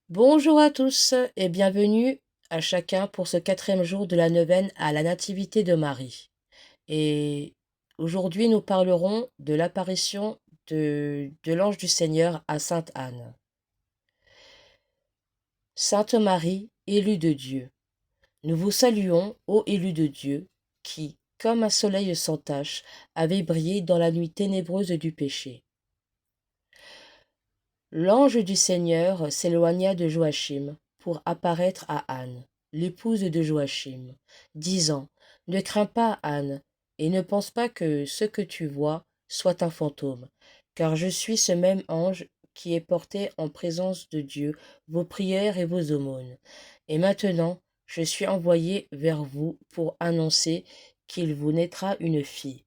Bonjour à tous et bienvenue à chacun pour ce quatrième jour de la neuvaine à la Nativité de Marie. Et aujourd'hui, nous parlerons de l'apparition de l'ange du Seigneur à Sainte Anne. Sainte Marie, élue de Dieu, nous vous saluons, ô élue de Dieu, qui, comme un soleil sans tache, avez brillé dans la nuit ténébreuse du péché. L'ange du Seigneur s'éloigna de Joachim pour apparaître à Anne, l'épouse de Joachim, disant: Ne crains pas, Anne, et ne pense pas que ce que tu vois soit un fantôme, car je suis ce même ange qui est porté en présence de Dieu vos prières et vos aumônes. Et maintenant, je suis envoyé vers vous pour annoncer qu'il vous naîtra une fille,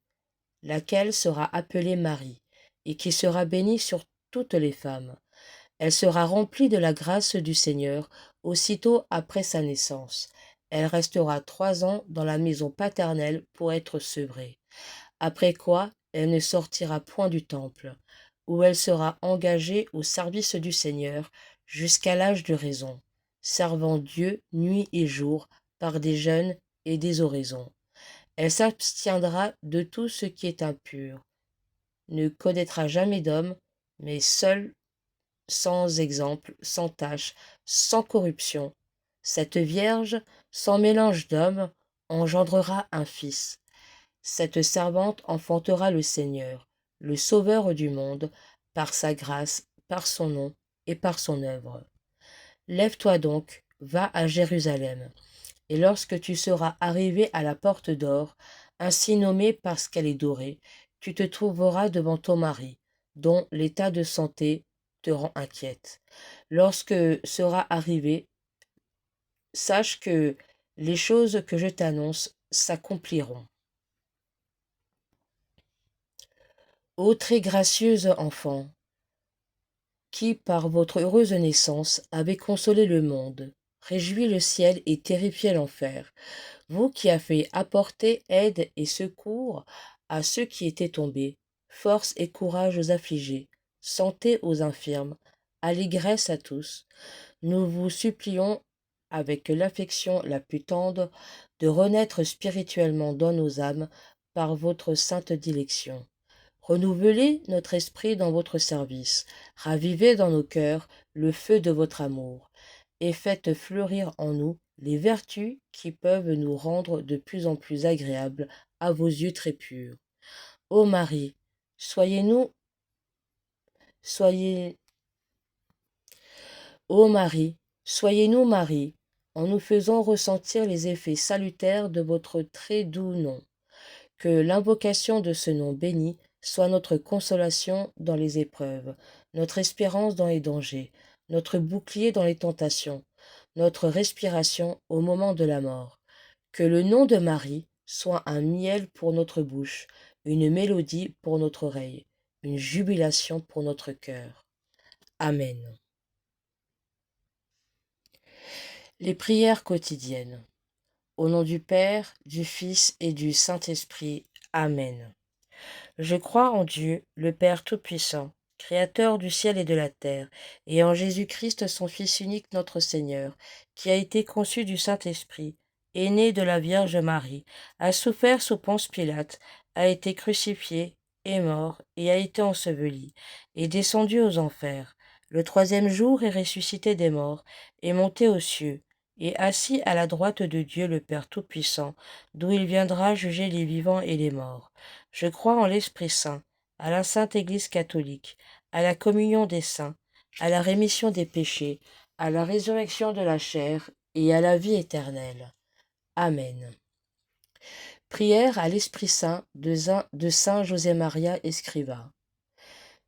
laquelle sera appelée Marie, et qui sera bénie sur toutes les femmes. Elle sera remplie de la grâce du Seigneur aussitôt après sa naissance. Elle restera 3 ans dans la maison paternelle pour être sevrée, après quoi elle ne sortira point du temple, où elle sera engagée au service du Seigneur jusqu'à l'âge de raison, servant Dieu nuit et jour par des jeûnes et des oraisons. Elle s'abstiendra de tout ce qui est impur, ne connaîtra jamais d'homme, mais seule, sans exemple, sans tache, sans corruption. Cette Vierge, sans mélange d'hommes, engendrera un fils. Cette servante enfantera le Seigneur, le Sauveur du monde, par sa grâce, par son nom et par son œuvre. Lève-toi donc, va à Jérusalem, et lorsque tu seras arrivé à la porte d'or, ainsi nommée parce qu'elle est dorée, tu te trouveras devant ton mari, dont l'état de santé te rend inquiète. Lorsque sera arrivé, sache que les choses que je t'annonce s'accompliront. Ô très gracieuse enfant, qui, par votre heureuse naissance, avez consolé le monde, réjoui le ciel et terrifié l'enfer, vous qui avez apporté aide et secours à ceux qui étaient tombés, force et courage aux affligés, santé aux infirmes, allégresse à tous, nous vous supplions, avec l'affection la plus tendre, de renaître spirituellement dans nos âmes par votre sainte dilection. Renouvelez notre esprit dans votre service, ravivez dans nos cœurs le feu de votre amour, et faites fleurir en nous les vertus qui peuvent nous rendre de plus en plus agréables à vos yeux très purs. Ô Marie, soyez-nous, soyez, ô Marie, soyez-nous Marie, en nous faisant ressentir les effets salutaires de votre très doux nom. Que l'invocation de ce nom béni soit notre consolation dans les épreuves, notre espérance dans les dangers, notre bouclier dans les tentations, notre respiration au moment de la mort. Que le nom de Marie soit un miel pour notre bouche, une mélodie pour notre oreille, une jubilation pour notre cœur. Amen. Les prières quotidiennes. Au nom du Père, du Fils et du Saint-Esprit. Amen. Je crois en Dieu, le Père Tout-Puissant, Créateur du ciel et de la terre, et en Jésus-Christ, son Fils unique, notre Seigneur, qui a été conçu du Saint-Esprit, est né de la Vierge Marie, a souffert sous Ponce Pilate, a été crucifié, est mort, et a été enseveli, est descendu aux enfers. Le troisième jour est ressuscité des morts, est monté aux cieux, et assis à la droite de Dieu le Père Tout-Puissant, d'où il viendra juger les vivants et les morts. Je crois en l'Esprit Saint, à la Sainte Église catholique, à la communion des saints, à la rémission des péchés, à la résurrection de la chair et à la vie éternelle. Amen. Prière à l'Esprit Saint de Saint José Maria Escriva.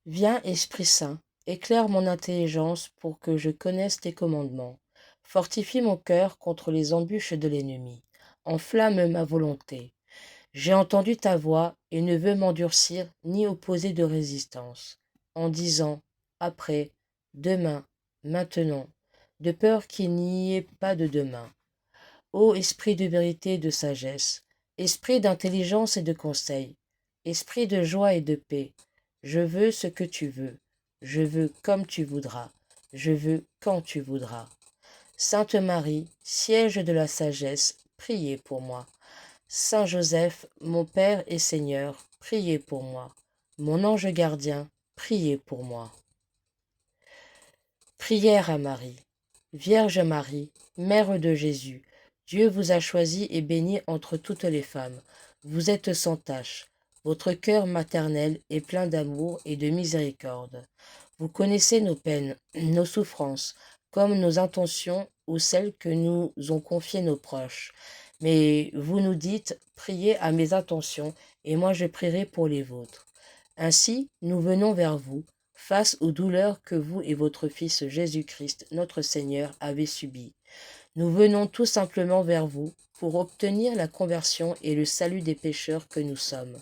Viens, Esprit Saint, éclaire mon intelligence pour que je connaisse tes commandements. Fortifie mon cœur contre les embûches de l'ennemi. Enflamme ma volonté. J'ai entendu ta voix et ne veux m'endurcir ni opposer de résistance, en disant, après, demain, maintenant, de peur qu'il n'y ait pas de demain. Ô esprit de vérité et de sagesse, esprit d'intelligence et de conseil, esprit de joie et de paix, je veux ce que tu veux, je veux comme tu voudras, je veux quand tu voudras. Sainte Marie, siège de la sagesse, priez pour moi. Saint Joseph, mon Père et Seigneur, priez pour moi. Mon ange gardien, priez pour moi. Prière à Marie. Vierge Marie, Mère de Jésus, Dieu vous a choisi et béni entre toutes les femmes. Vous êtes sans tache. Votre cœur maternel est plein d'amour et de miséricorde. Vous connaissez nos peines, nos souffrances, comme nos intentions ou celles que nous ont confiées nos proches. Mais vous nous dites, priez à mes intentions, et moi je prierai pour les vôtres. Ainsi, nous venons vers vous, face aux douleurs que vous et votre Fils Jésus-Christ, notre Seigneur, avez subies. Nous venons tout simplement vers vous pour obtenir la conversion et le salut des pécheurs que nous sommes.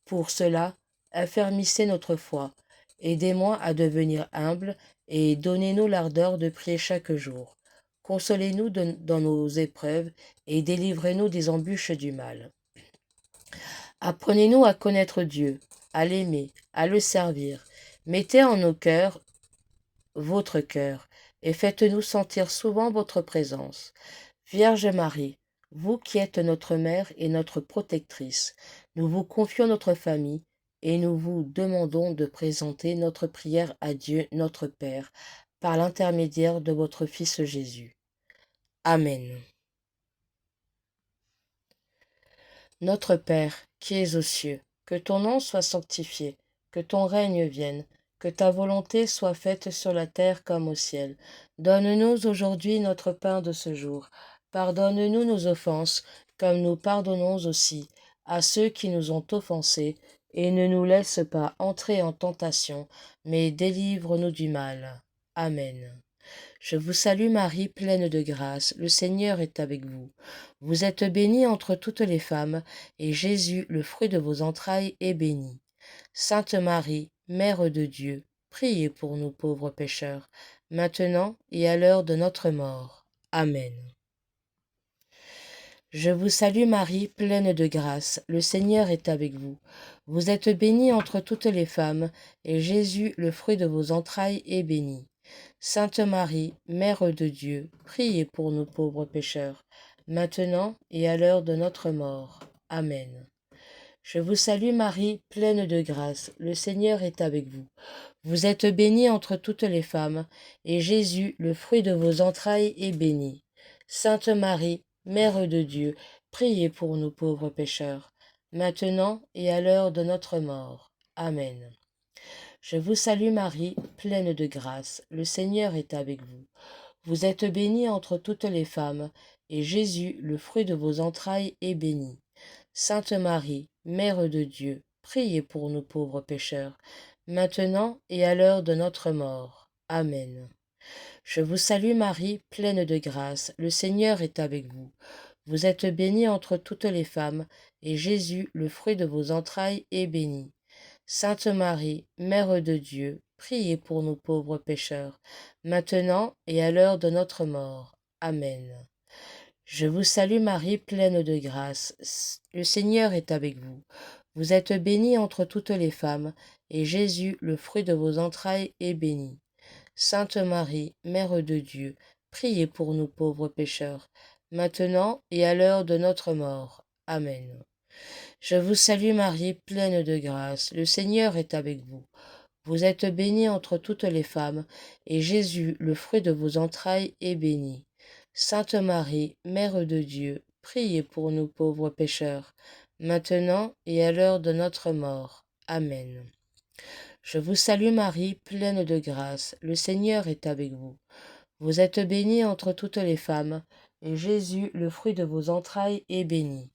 Pour cela, affermissez notre foi, aidez-moi à devenir humble et donnez-nous l'ardeur de prier chaque jour. Consolez-nous dans nos épreuves et délivrez-nous des embûches du mal. Apprenez-nous à connaître Dieu, à l'aimer, à le servir. Mettez en nos cœurs votre cœur et faites-nous sentir souvent votre présence. Vierge Marie, vous qui êtes notre mère et notre protectrice, nous vous confions notre famille et nous vous demandons de présenter notre prière à Dieu notre Père par l'intermédiaire de votre Fils Jésus. Amen. Notre Père, qui es aux cieux, que ton nom soit sanctifié, que ton règne vienne, que ta volonté soit faite sur la terre comme au ciel. Donne-nous aujourd'hui notre pain de ce jour. Pardonne-nous nos offenses, comme nous pardonnons aussi à ceux qui nous ont offensés, et ne nous laisse pas entrer en tentation, mais délivre-nous du mal. Amen. Je vous salue Marie, pleine de grâce, le Seigneur est avec vous. Vous êtes bénie entre toutes les femmes, et Jésus, le fruit de vos entrailles, est béni. Sainte Marie, Mère de Dieu, priez pour nous pauvres pécheurs, maintenant et à l'heure de notre mort. Amen. Je vous salue Marie, pleine de grâce, le Seigneur est avec vous. Vous êtes bénie entre toutes les femmes, et Jésus, le fruit de vos entrailles, est béni. Sainte Marie, Mère de Dieu, priez pour nous pauvres pécheurs, maintenant et à l'heure de notre mort. Amen. Je vous salue Marie, pleine de grâce, le Seigneur est avec vous. Vous êtes bénie entre toutes les femmes, et Jésus, le fruit de vos entrailles, est béni. Sainte Marie, Mère de Dieu, priez pour nous pauvres pécheurs, maintenant et à l'heure de notre mort. Amen. Je vous salue Marie, pleine de grâce, le Seigneur est avec vous. Vous êtes bénie entre toutes les femmes, et Jésus, le fruit de vos entrailles, est béni. Sainte Marie, Mère de Dieu, priez pour nous pauvres pécheurs, maintenant et à l'heure de notre mort. Amen. Je vous salue Marie, pleine de grâce, le Seigneur est avec vous. Vous êtes bénie entre toutes les femmes, et Jésus, le fruit de vos entrailles, est béni. Sainte Marie, Mère de Dieu, priez pour nous pauvres pécheurs, maintenant et à l'heure de notre mort. Amen. Je vous salue Marie, pleine de grâce, le Seigneur est avec vous. Vous êtes bénie entre toutes les femmes, et Jésus, le fruit de vos entrailles, est béni. Sainte Marie, Mère de Dieu, priez pour nous pauvres pécheurs, maintenant et à l'heure de notre mort. Amen. Je vous salue Marie, pleine de grâce, le Seigneur est avec vous. Vous êtes bénie entre toutes les femmes, et Jésus, le fruit de vos entrailles, est béni. Sainte Marie, Mère de Dieu, priez pour nous pauvres pécheurs, maintenant et à l'heure de notre mort. Amen. Je vous salue Marie, pleine de grâce, le Seigneur est avec vous. Vous êtes bénie entre toutes les femmes, et Jésus, le fruit de vos entrailles, est béni.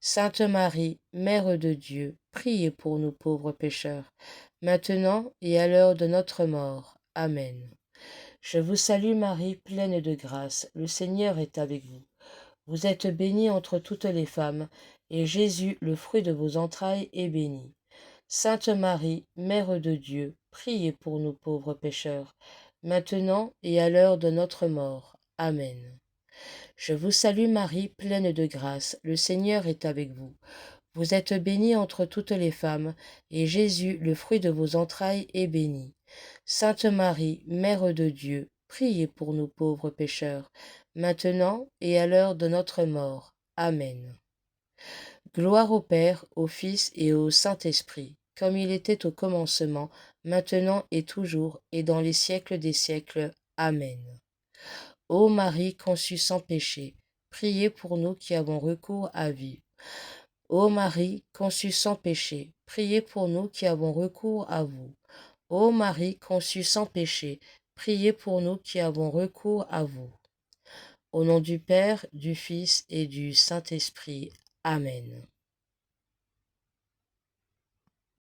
Sainte Marie, Mère de Dieu, priez pour nous pauvres pécheurs, maintenant et à l'heure de notre mort. Amen. Je vous salue Marie, pleine de grâce, le Seigneur est avec vous. Vous êtes bénie entre toutes les femmes, et Jésus, le fruit de vos entrailles, est béni. Sainte Marie, Mère de Dieu, priez pour nous pauvres pécheurs, maintenant et à l'heure de notre mort. Amen. Je vous salue Marie, pleine de grâce, le Seigneur est avec vous. Vous êtes bénie entre toutes les femmes, et Jésus, le fruit de vos entrailles, est béni. Sainte Marie, Mère de Dieu, priez pour nous pauvres pécheurs, maintenant et à l'heure de notre mort. Amen. Gloire au Père, au Fils et au Saint-Esprit, comme il était au commencement, maintenant et toujours, et dans les siècles des siècles. Amen. Ô Marie conçue sans péché, priez pour nous qui avons recours à vous. Ô Marie conçue sans péché, priez pour nous qui avons recours à vous. Ô Marie conçue sans péché, priez pour nous qui avons recours à vous. Au nom du Père, du Fils et du Saint-Esprit. Amen.